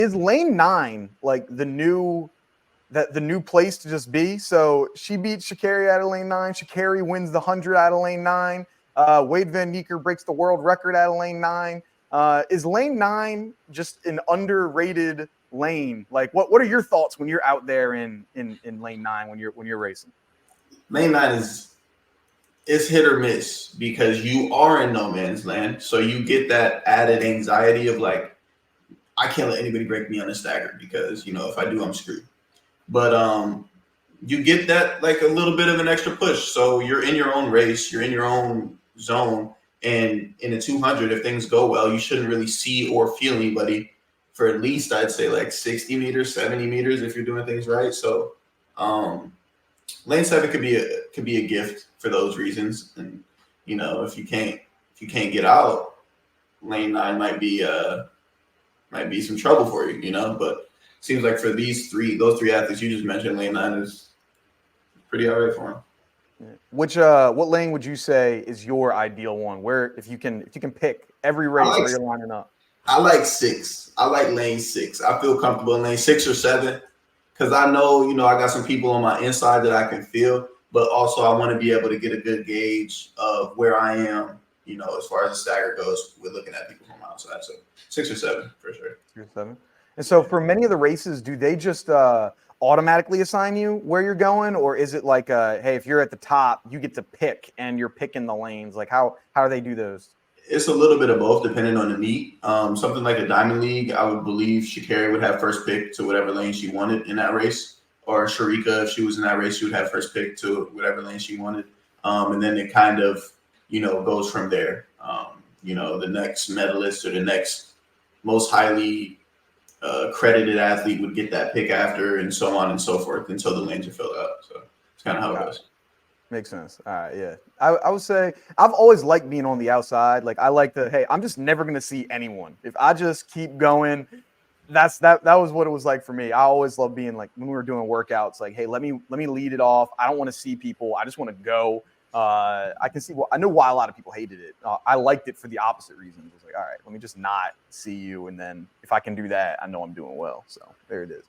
Is lane 9 like the new place to just be? So she beats Sha'Carri out of lane 9. Sha'Carri wins the 100 out of lane 9. Wade Van Niekerk breaks the world record out of lane 9. Is lane 9 just an underrated lane? Like, what are your thoughts when you're out there in lane 9 when you're racing? Lane 9 it's hit or miss because you are in no man's land. So you get that added anxiety of like, I can't let anybody break me on a stagger because, if I do, I'm screwed. But you get that like a little bit of an extra push. So you're in your own race, you're in your own zone. And in a 200, if things go well, you shouldn't really see or feel anybody for at least, I'd say, like 60 meters, 70 meters if you're doing things right. So lane 7 could be a gift for those reasons. And if you can't get out, lane 9 might be some trouble for you, but seems like for those three athletes you just mentioned, lane 9 is pretty all right for them. What lane would you say is your ideal one? Where if you can pick every race where you're lining up? I like 6. I like lane 6. I feel comfortable in lane 6 or 7 because I know, I got some people on my inside that I can feel, but also I want to be able to get a good gauge of where I am, as far as the stagger goes. We're looking at people from outside, so 6 or 7 for sure. 6 or 7. And so for many of the races, do they just automatically assign you where you're going, or is it like, hey, if you're at the top, you get to pick and you're picking the lanes? Like how do they do those? It's a little bit of both, depending on the meet. Something like a Diamond League, I would believe Sha'Carri would have first pick to whatever lane she wanted in that race, or Sharika, if she was in that race, she would have first pick to whatever lane she wanted. And then it kind of, goes from there. The next medalist or the next most highly credited athlete would get that pick after, and so on and so forth until the lanes are filled out. So it's kind of how it goes. Makes sense. All right, yeah. I would say I've always liked being on the outside. Like I like hey, I'm just never gonna see anyone. If I just keep going, that was what it was like for me. I always loved being like when we were doing workouts, like, hey, let me lead it off. I don't want to see people. I just want to go. I can see. Well, I know why a lot of people hated it. I liked it for the opposite reasons. It's like, all right, let me just not see you, and then if I can do that, I know I'm doing well. So there it is.